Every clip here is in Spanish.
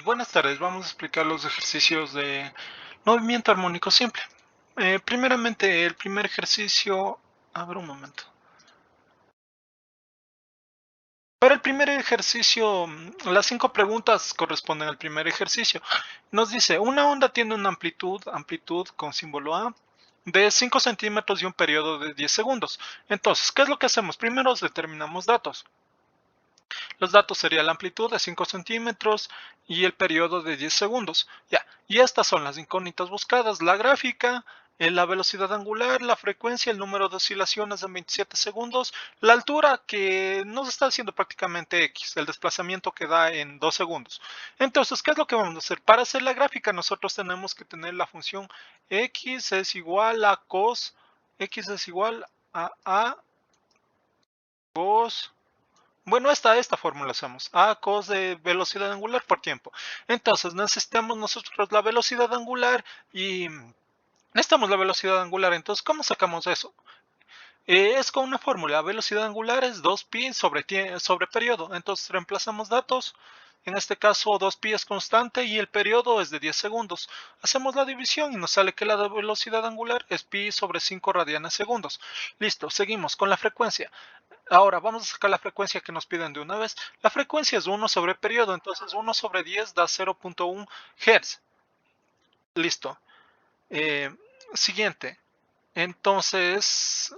Buenas tardes, vamos a explicar los ejercicios de movimiento armónico simple. Primeramente, el primer ejercicio, a ver un momento. Para el primer ejercicio, las 5 preguntas corresponden al primer ejercicio. Nos dice, una onda tiene una amplitud con símbolo A, de 5 centímetros y un periodo de 10 segundos. Entonces, ¿qué es lo que hacemos? Primero determinamos datos. Los datos serían la amplitud de 5 centímetros y el periodo de 10 segundos. Ya, y estas son las incógnitas buscadas, la gráfica, la velocidad angular, la frecuencia, el número de oscilaciones en 27 segundos, la altura que nos está haciendo prácticamente X, el desplazamiento que da en 2 segundos. Entonces, ¿qué es lo que vamos a hacer? Para hacer la gráfica nosotros tenemos que tener la función X es igual a cos, X es igual a cos. Bueno, esta fórmula usamos. A cos de velocidad angular por tiempo. Entonces, necesitamos nosotros la velocidad angular y necesitamos la velocidad angular. Entonces, ¿cómo sacamos eso? Es con una fórmula. Velocidad angular es 2pi sobre periodo. Entonces, reemplazamos datos. En este caso, 2pi es constante y el periodo es de 10 segundos. Hacemos la división y nos sale que la velocidad angular es pi sobre 5 radianes segundos. Listo, seguimos con la frecuencia. Ahora vamos a sacar la frecuencia que nos piden de una vez. La frecuencia es 1 sobre periodo, entonces 1 sobre 10 da 0.1 Hz. Listo. Eh, Siguiente. Entonces,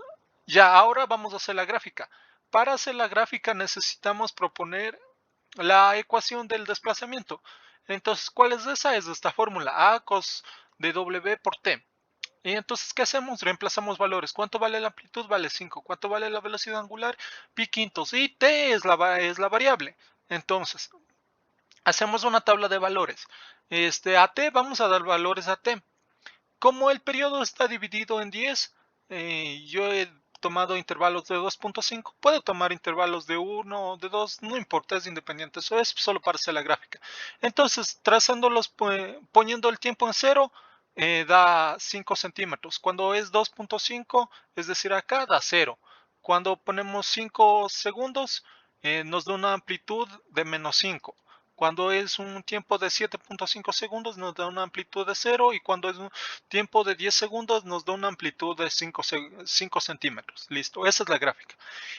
ya ahora vamos a hacer la gráfica. Para hacer la gráfica necesitamos proponer la ecuación del desplazamiento. Entonces, ¿cuál es esa? Es esta fórmula, A cos de W por T. Y entonces, ¿qué hacemos? Reemplazamos valores. ¿Cuánto vale la amplitud? Vale 5. ¿Cuánto vale la velocidad angular? Pi quintos. Y t es la variable. Entonces, hacemos una tabla de valores. A t vamos a dar valores a t. Como el periodo está dividido en 10, yo he tomado intervalos de 2.5. Puedo tomar intervalos de 1 o de 2, no importa, es independiente. Eso es solo para hacer la gráfica. Entonces, trazándolos, poniendo el tiempo en 0, da 5 centímetros. Cuando es 2.5, es decir, acá da 0. Cuando ponemos 5 segundos, nos da una amplitud de menos 5. Cuando es un tiempo de 7.5 segundos nos da una amplitud de 0 y cuando es un tiempo de 10 segundos nos da una amplitud de 5 centímetros. Listo, esa es la gráfica.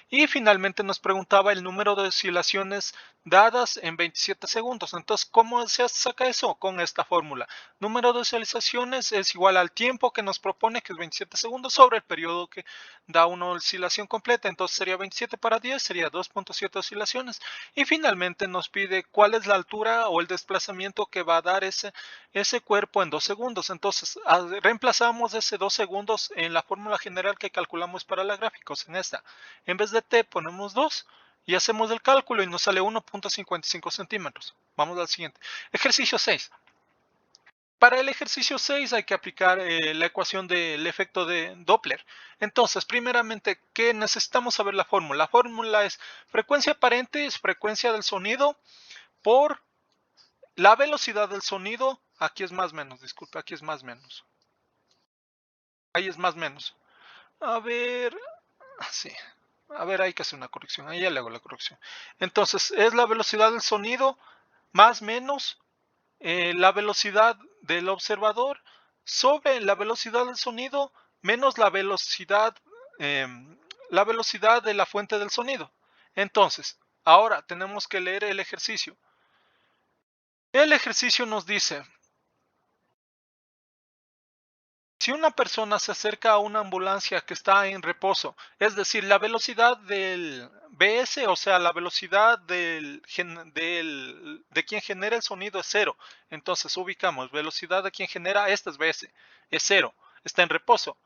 Y finalmente nos preguntaba el número de oscilaciones dadas en 27 segundos. Entonces, ¿cómo se saca eso? Con esta fórmula. Número de oscilaciones es igual al tiempo que nos propone, que es 27 segundos, sobre el periodo que da una oscilación completa. Entonces sería 27 para 10, sería 2.7 oscilaciones. Y finalmente nos pide cuál es la altura o el desplazamiento que va a dar ese cuerpo en 2 segundos. Entonces, reemplazamos ese 2 segundos en la fórmula general que calculamos para la gráficos, en esta. En vez de t ponemos 2 y hacemos el cálculo y nos sale 1.55 centímetros. Vamos al siguiente. Ejercicio 6. Para el ejercicio 6 hay que aplicar la ecuación del efecto de Doppler. Entonces, primeramente, ¿qué necesitamos saber la fórmula? La fórmula es frecuencia aparente, es frecuencia del sonido, por la velocidad del sonido. Aquí es más menos, disculpe, aquí es más menos. Ahí es más menos. A ver, sí. A ver, hay que hacer una corrección. Ahí ya le hago la corrección. Entonces, es la velocidad del sonido más menos la velocidad del observador sobre la velocidad del sonido menos eh, la velocidad de la fuente del sonido. Entonces, ahora tenemos que leer el ejercicio. El ejercicio nos dice, si una persona se acerca a una ambulancia que está en reposo, es decir, la velocidad del BS, o sea, la velocidad de quien genera el sonido es cero. Entonces ubicamos velocidad de quien genera, esta es BS, es cero, está en reposo.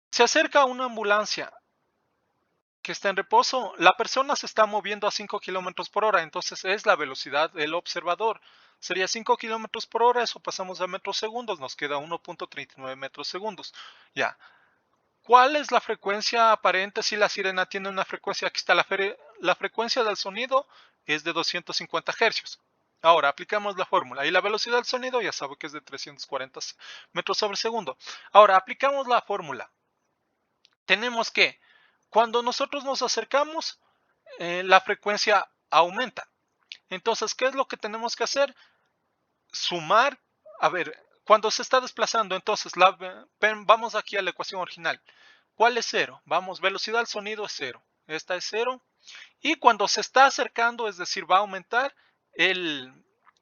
Se acerca a una ambulancia que está en reposo, la persona se está moviendo a 5 kilómetros por hora, entonces es la velocidad del observador. Sería 5 kilómetros por hora, eso pasamos a metros segundos, nos queda 1.39 metros segundos. Ya. ¿Cuál es la frecuencia aparente si la sirena tiene una frecuencia? Aquí está la frecuencia del sonido es de 250 hercios. Ahora aplicamos la fórmula y la velocidad del sonido ya sabe que es de 340 metros sobre segundo. Ahora aplicamos la fórmula. Tenemos que cuando nosotros nos acercamos, la frecuencia aumenta. Entonces, ¿qué es lo que tenemos que hacer? Sumar, a ver, cuando se está desplazando, entonces vamos aquí a la ecuación original. ¿Cuál es cero? Vamos, velocidad del sonido es cero. Esta es cero. Y cuando se está acercando, es decir, va a aumentar,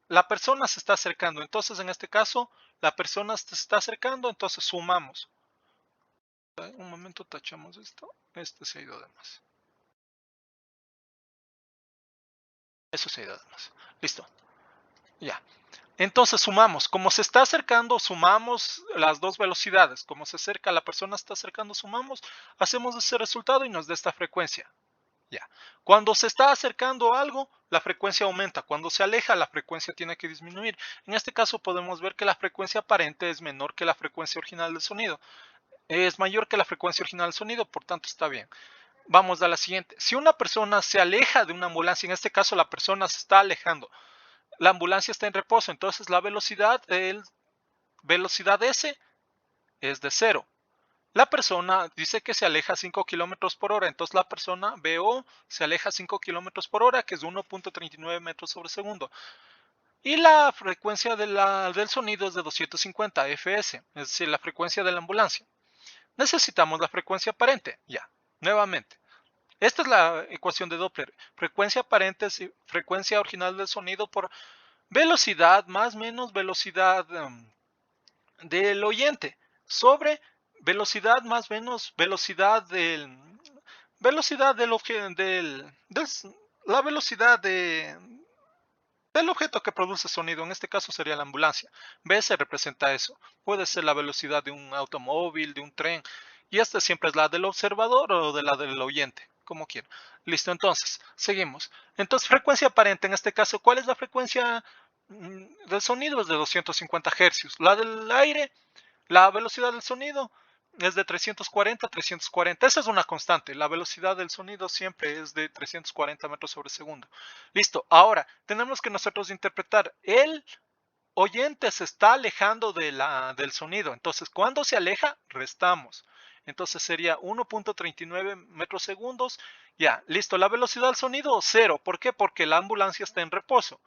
la persona se está acercando. Entonces, en este caso, la persona se está acercando, entonces sumamos. Un momento, tachamos esto. Este se ha ido de más. Eso se ha ido de más. Listo. Ya. Entonces sumamos, como se está acercando, sumamos las dos velocidades. Como se acerca, la persona está acercando, sumamos, hacemos ese resultado y nos da esta frecuencia. Ya. Cuando se está acercando a algo, la frecuencia aumenta. Cuando se aleja, la frecuencia tiene que disminuir. En este caso podemos ver que la frecuencia aparente es menor que la frecuencia original del sonido. Es mayor que la frecuencia original del sonido, por tanto está bien. Vamos a la siguiente. Si una persona se aleja de una ambulancia, en este caso la persona se está alejando, la ambulancia está en reposo, entonces la velocidad S es de cero. La persona dice que se aleja 5 kilómetros por hora, entonces la persona VO se aleja 5 kilómetros por hora, que es 1.39 metros sobre segundo. Y la frecuencia del sonido es de 250 Fs, es decir, la frecuencia de la ambulancia. Necesitamos la frecuencia aparente, ya, nuevamente. Esta es la ecuación de Doppler. Frecuencia aparente es frecuencia original del sonido por velocidad más menos velocidad del oyente sobre velocidad más menos velocidad la velocidad del objeto que produce sonido. En este caso sería la ambulancia. BS representa eso. Puede ser la velocidad de un automóvil, de un tren, y esta siempre es la del observador o de la del oyente, como quiera. Listo, entonces seguimos. Entonces, frecuencia aparente, en este caso, ¿cuál es la frecuencia del sonido? Es de 250 hercios. La del aire, la velocidad del sonido es de 340 a 340. Esa es una constante. La velocidad del sonido siempre es de 340 metros sobre segundo. Listo. Ahora, tenemos que nosotros interpretar. El oyente se está alejando del sonido. Entonces, cuando se aleja, restamos. Entonces sería 1.39 metros segundos. Ya, listo. La velocidad del sonido, cero. ¿Por qué? Porque la ambulancia está en reposo.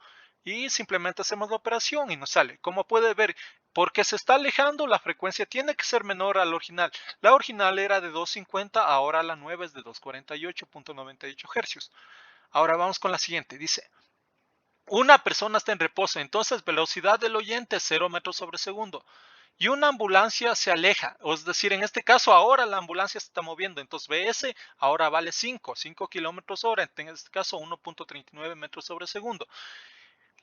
Y simplemente hacemos la operación y nos sale. Como puede ver, porque se está alejando, la frecuencia tiene que ser menor a la original. La original era de 250, ahora la nueva es de 248.98 hercios. Ahora vamos con la siguiente. Dice, una persona está en reposo, entonces velocidad del oyente 0 metros sobre segundo. Y una ambulancia se aleja, es decir, en este caso ahora la ambulancia se está moviendo, entonces BS ahora vale 5 kilómetros hora, en este caso 1.39 metros sobre segundo.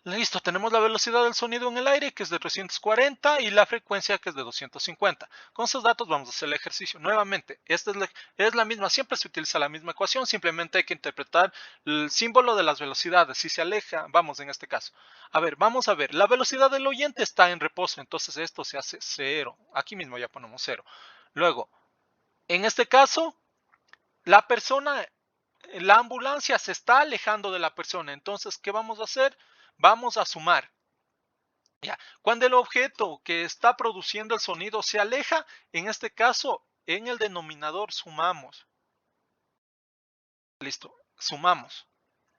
Listo, tenemos la velocidad del sonido en el aire que es de 340 y la frecuencia que es de 250. Con esos datos vamos a hacer el ejercicio. Nuevamente, esta es la misma, siempre se utiliza la misma ecuación, simplemente hay que interpretar el símbolo de las velocidades. Si se aleja, vamos en este caso. A ver, vamos a ver, la velocidad del oyente está en reposo, entonces esto se hace cero. Aquí mismo ya ponemos cero. Luego, en este caso, la persona, la ambulancia se está alejando de la persona, entonces, ¿qué vamos a hacer? Vamos a sumar. Ya. Cuando el objeto que está produciendo el sonido se aleja, en este caso, en el denominador sumamos. Listo, sumamos.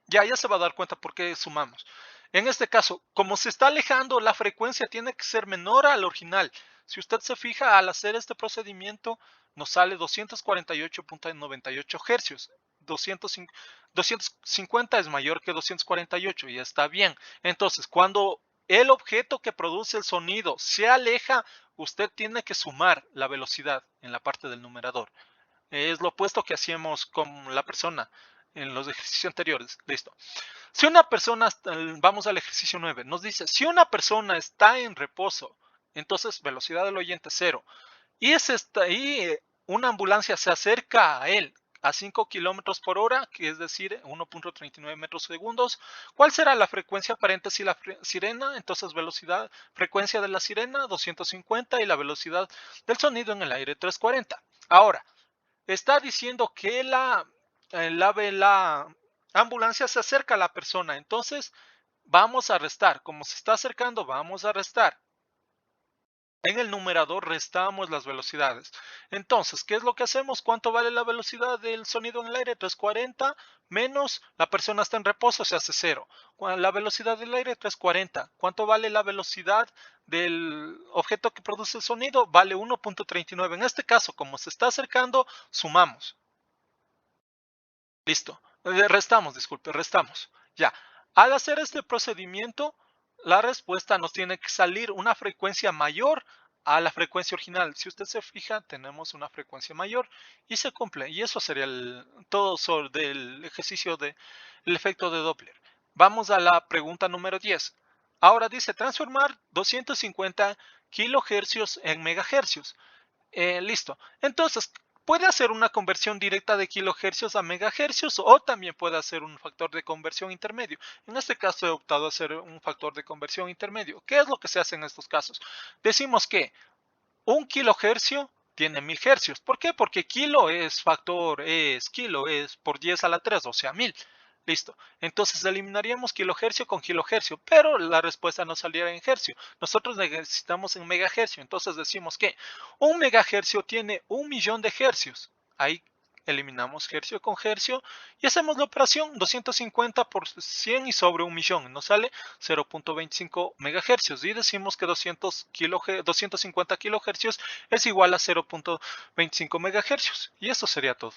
Ya se va a dar cuenta por qué sumamos. En este caso, como se está alejando, la frecuencia tiene que ser menor al original. Si usted se fija, al hacer este procedimiento, nos sale 248.98 hercios. 250 es mayor que 248 y está bien. Entonces, cuando el objeto que produce el sonido se aleja, usted tiene que sumar la velocidad en la parte del numerador. Es lo opuesto que hacíamos con la persona en los ejercicios anteriores. Listo. Si una persona, vamos al ejercicio 9, nos dice, si una persona está en reposo, entonces velocidad del oyente cero, y una ambulancia se acerca a él a 5 kilómetros por hora, que es decir, 1.39 metros segundos, ¿cuál será la frecuencia aparente si la sirena? Entonces frecuencia de la sirena 250 y la velocidad del sonido en el aire 340. Ahora, está diciendo que la ambulancia se acerca a la persona, entonces vamos a restar. Como se está acercando, vamos a restar. En el numerador restamos las velocidades. Entonces, ¿qué es lo que hacemos? ¿Cuánto vale la velocidad del sonido en el aire? 340 menos la persona está en reposo, se hace cero. La velocidad del aire, 340. ¿Cuánto vale la velocidad del objeto que produce el sonido? Vale 1.39. En este caso, como se está acercando, sumamos. Listo. Restamos, disculpe, restamos. Ya. Al hacer este procedimiento, la respuesta nos tiene que salir una frecuencia mayor a la frecuencia original. Si usted se fija, tenemos una frecuencia mayor y se cumple. Y eso sería todo sobre el ejercicio del efecto de Doppler. Vamos a la pregunta número 10. Ahora dice transformar 250 kilohercios en megahercios. Listo. Entonces, puede hacer una conversión directa de kilohercios a megahercios o también puede hacer un factor de conversión intermedio. En este caso he optado a hacer un factor de conversión intermedio. ¿Qué es lo que se hace en estos casos? Decimos que un kilohercio tiene 1000 hercios. ¿Por qué? Porque kilo es por 10 a la 3, o sea, 1000. Listo. Entonces eliminaríamos kilohercio con kilohercio, pero la respuesta no saliera en hercio. Nosotros necesitamos en megahercio. Entonces decimos que un megahercio tiene 1.000.000 de hercios. Ahí eliminamos hercio con hercio y hacemos la operación 250 por 100 y sobre 1.000.000. Nos sale 0.25 megahercios y decimos que 250 kilohercios es igual a 0.25 megahercios. Y eso sería todo.